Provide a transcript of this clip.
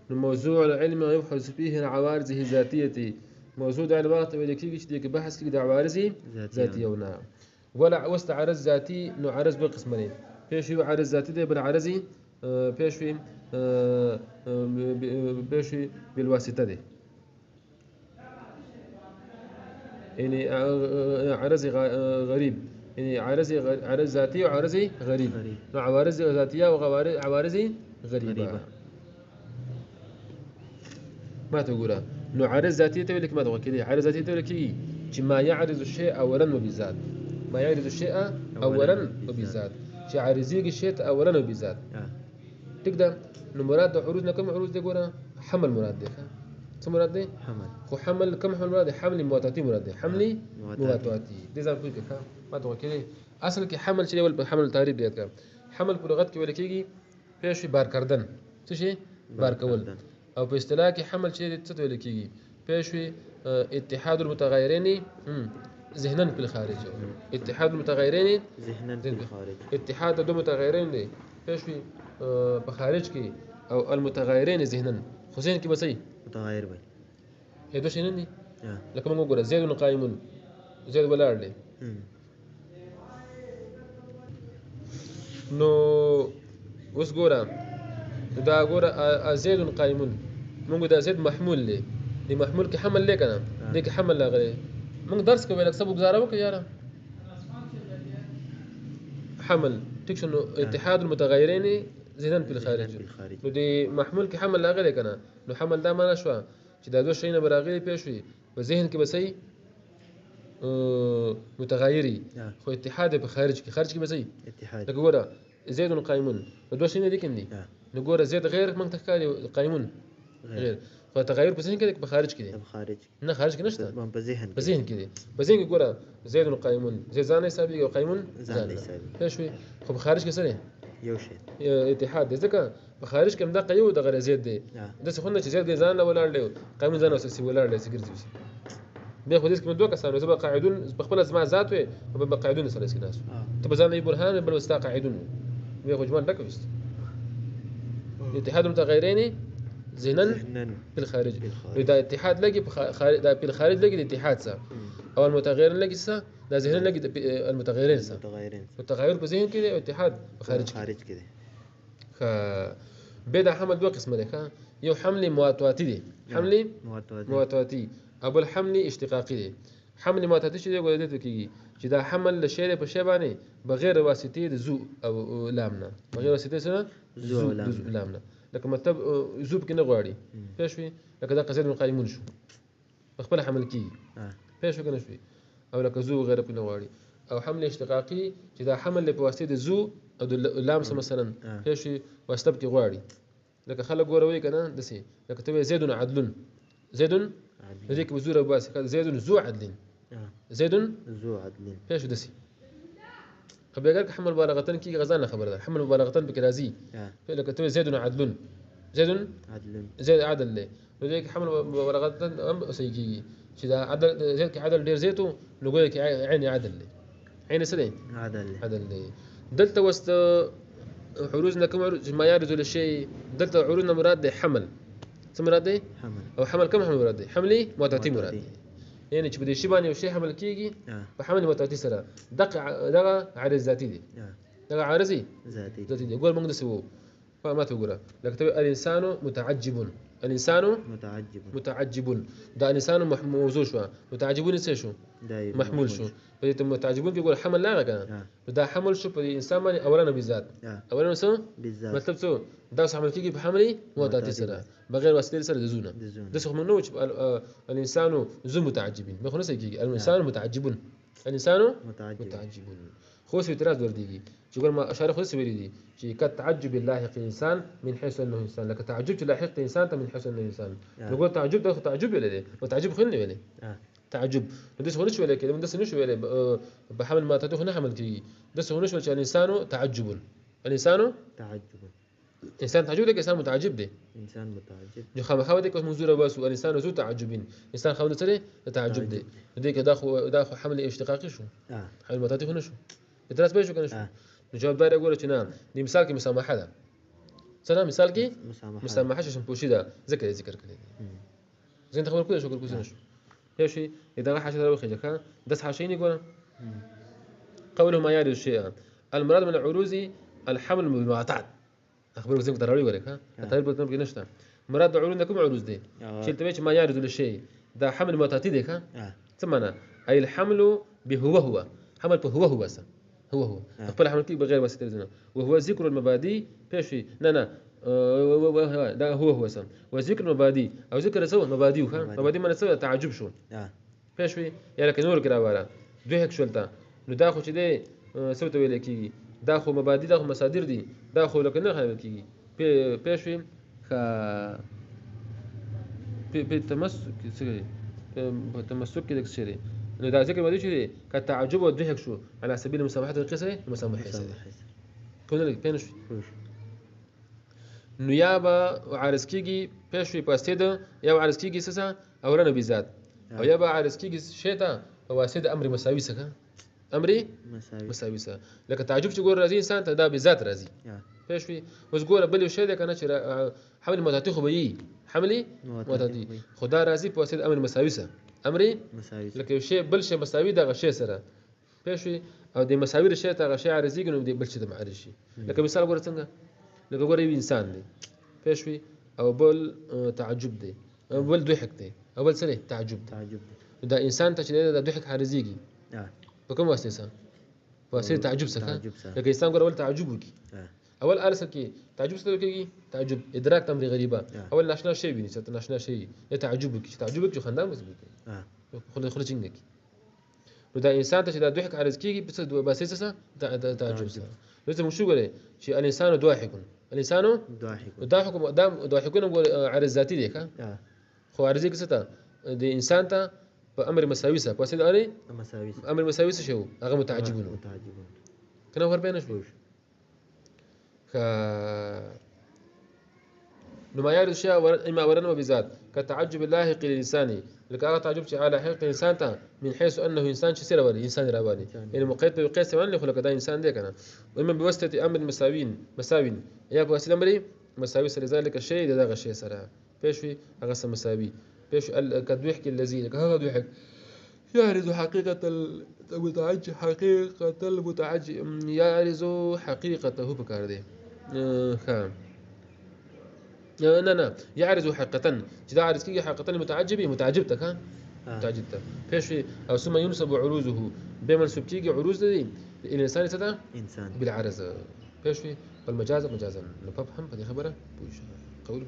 موضوع العلم يبحث فيه عن عوارضه ذاتية موضوع د علم وخت ویل کېږي چې د بحث کې د عوارض ذاتیه ونه ولا وست عرض ذاتي نو عرض به قسم لري پیش یو عرض ذاتي دی بل عرض پیش وي پیش وي بالواسطه دی يعني عرض غريب يعني عرض ذاتي وعرض غريب عوارض ذاتيه وعوارض غريبه ما تقولها نو عرض ذاتي تقول لك ما تقول كده عرض ذاتي تقول لك ما يعرض الشيء اولا وبذات ما يعرض الشيء اولا وبذات شيء عارضي الشيء اولا وبذات تقدر نو مراد عروضنا كم عروض دي قولها حمل مراد دي څه مراد دی حمل خو حمل کم حمل مراد دی حمل مواتاتي مراد دی حمل مواتاتي دې ځان پوه کړه ما ته وکړي اصل کې حمل چې ول حمل تعریف دی کا حمل په لغت کې ویل کېږي پیش بار کردن څه شي بار کول او په اصطلاح کې حمل چې څه ویل کېږي پیش اتحاد المتغيرين ذهنا في الخارج اتحاد المتغيرين ذهنا في الخارج اتحاد دو متغيرين دي پیش په خارج کې او المتغيرين ذهنا خو ذهن کې بسې متغير وي هي دوه شنو دي لکه موږ وګورئ زید قائم زید ولاړ دی نو اوس ګوره دا ګوره زید قائم موږ دا زید محمول دی دی محمول کې حمل لې کنه دې کې حمل لاغلی موږ درس کوي لکه سبق گزاره وکړه یاره حمل ټیک شنو اتحاد المتغيرين ذهنا في الخارج نو دی محمول کې حمل لاغلی کنه نو حمل دا معنا شو چې دا دوه شیونه براغلي پېښ وي په ذهن کې بسې متغیري خو اتحاد په خارج کې بسې اتحاد لکه ګوره زید قائمون دوه شیونه دي کندي نو ګوره زید غیر موږ تخکاري قائمون غیر خو تغیر په ذهن کې په خارج کې دي نه خارج کې نشته په ذهن کې دي په ذهن کې ګوره زید قائمون زید ځان حسابي او قائمون ځان حسابي پېښ وي خو په خارج کې سره یو شی اتحاد دې ځکه په خارج کې هم دا قیو د غیر زید دی د څه خونه چې زید ځان نه ولاړ دی قائمون ځان اوسې ولاړ دی سګرځي بیا خو دې کې دوه کسانو زه به قاعدون بخپل ازما ذات وي او به قاعدون سره اسکی ناس ته ځان نه برهان بل وستا قاعدون بیا خو جمال ډک وست اتحاد متغیرین ذهنا في الخارج دا اتحاد لګي په الخارج لګي د اتحاد سره او المتغيرين لګي سره دا ذهن لګي المتغيرين سره متغير په ذهن کې او اتحاد په خارج کې دي به دا حمل دوه قسمه ده یو حمل مواتاتي دي حمل مواتاتي ابو الحمل اشتقاقي دي حمل مواتاتي چې ګورې ته کیږي چې دا حمل له شی په شی باندې بغیر واسطه د زو او لامنه بغیر واسطه سره زو لامنه لکه مطلب زوب کې نه غواړي پېښ وي لکه دا قصید قائمون شو خپل حمل کیږي پېښ وکنه شوی او لکه زو غیر په نه غواړي او حمل اشتقاقي چې دا حمل له واسطه د زو او د لام سره مثلا پېښ وي واسطه کې غواړي لکه خلک ګوروي کنه دسي لکه ته زید عدل زید هذيك بزوره باس زید ذو عدل زید ذو عدل پېښ دسي خبر اگر حمل مبالغه کی غزان خبر ده حمل مبالغه بك رازي لك تو زيد عدل زيد عدل له وديك حمل مبالغه ام سيجي شدا عدل زيد عدل دير زيتو نقول لك عيني عدل له عيني سلي عدل له دلت وسط عروضنا كم عروض ما يرد للشيء دلت عروضنا مراد حمل ثم مراد حمل او حمل كم حمل مراد حملي مواتاتي مراد يعني چې بده شی باندې شی حمل کیږي په حمل مواتاتي سره دغه عارض ذاتي دي دغه عارضي ذاتي دي ګور موږ دسو فما تقول لك الانسان متعجب دا انسان موضوع شو متعجبون څه شو محمول شو په دې متعجبون کې ګور حمل لا کنه دا حمل شو په انسان باندې اولا بذات اولا څه مطلب څه دا حمل کیږي په حمل مواتاتي سره بغیر واسطه سره د زونه د څه منو چې الانسان ذو متعجبين مخ نه کیږي الانسان الانسان متعجب خو څه اعتراض ور ديږي چې ګور ما اشاره خو څه ویلي دي چې کته تعجب اللاحق الانسان من حيث انه انسان لك تعجب لاحق الانسان من حيث انه انسان نقول تعجب ده تعجب ولا متعجب خلني ولا تعجب ده څه ونشو ولا كده ده څه نشو ولا بحمل ما تدخل نحمل كي ده څه ونشو چې الانسان تعجب انسان تعجب ده انسان متعجب ده انسان متعجب جو خامخا ده کوم منظور بس الانسان ذو تعجبين انسان خو سره تعجب ده دې کې دا خو حمل اشتقاقي شو حمل متاتي خو نشو اعتراض به شو کنه شو جواب دار يقول چې نه د مثال کې مسامحه ده سره مثال کې مسامحه شم پوشي ده ذکر کړی زين تخبر كل شو كل شو ايش اذا راح عشان اروح كذا دس حاشين يقول قوله ما يعرض الشيء المراد من العروض الحمل بالمعتاد اخبرك زي ما تراوي ورك ها تعرف بتنام نشتا مراد العروض عندكم عروض دي شلت بيش ما يعرض الشيء ده حمل معتاد ها ثمنا اي الحمل بهو حمل هو بس هو اقبل حمل بغير واسطه وهو ذكر المبادئ بيش لا ده هو سم وذكر المبادئ او ذكر سوى مبادئ مبادئ من سوى تعجب شو پېښوي یا لکه نور کې راوړه دوی هک شولته نو دا خو چې دی څه ته ویل کېږي دا خو مبادي دا خو مصادر دي دا خو لکه نه ویل کېږي پېښوي په تمسك کې دک شری نو دا ذکر مدي چې کا تعجب او دوی هک شو على سبيل المسامحه القصه المسامحه كونه لك پېنش نو یا به عارض کېږي پېښوي پاسته ده یا عارض کېږي سسه اورنه بذات او یا به عارض کېږي شیطه په واسطه امر مساوي سره امر مساوي سره لکه تعجب چې ګور راځي انسان ته دا بذات راځي پېښوي اوس ګوره بل شی ده کنه چې حمل متعدي خو به حمل متعدي خدا راځي په واسطه امر مساوي سره امر مساوي لکه شی بل شی مساوي دغه شی سره پېښوي او د مساوي شی ته غشي عارضي ګنو دی بل شی د معرض شي لکه مثال ګوره څنګه لکه ګوره یو انسان دی پېښوي او بل تعجب دی او بل ضحك دی او بل سره تعجب دا انسان ته چې دا ضحك عارضيږي په کوم واسطه سره واسطه تعجب سره لکه انسان ګور اول تعجب وکي اول ارسه کې تعجب سره کېږي تعجب ادراک تمر غریبه اول ناشنا شی ویني چې ناشنا شی تعجب وکي تعجب وکي خندا مزبوط خله څنګه کی نو دا انسان ته چې دا ضحك عارض کېږي په څه واسطه سره تعجب سره لازم مو شو غره چې الانسان ضاحك الانسان ضاحكون عارض ذاتي دی ښه خو عارضي کیسه ته د انسان ته په امر مساوي سره په واسطه امر مساوي څه شو هغه متعجبون کنه ور بینه شو نو ما يعرض الشيء اما ورنه بذات كتعجب الله قيل الانسان لك تعجب على حقيقه الانسان تا من حيث انه انسان شسير وري انسان راباني يعني مقيت بقياس من خلق ده انسان ده كان واما بواسطه امر مساوين يا بواسطه امر مساوي لذلك الشيء ده شيء سرا بيشوي هغه مساوي بيش كدوحك الذي لك هذا دوحك يعرض حقيقه المتعجب يعرض حقيقته بكار دي خام لا يعرض حقيقة جدا عرض كي حقيقة متعجبتك ها متعجبتك فيش او ثم ينسب عروضه بمنسوب كي عروض دي الانسان سدا انسان بالعرض فيش والمجاز مجازا نفهم هذه خبره قول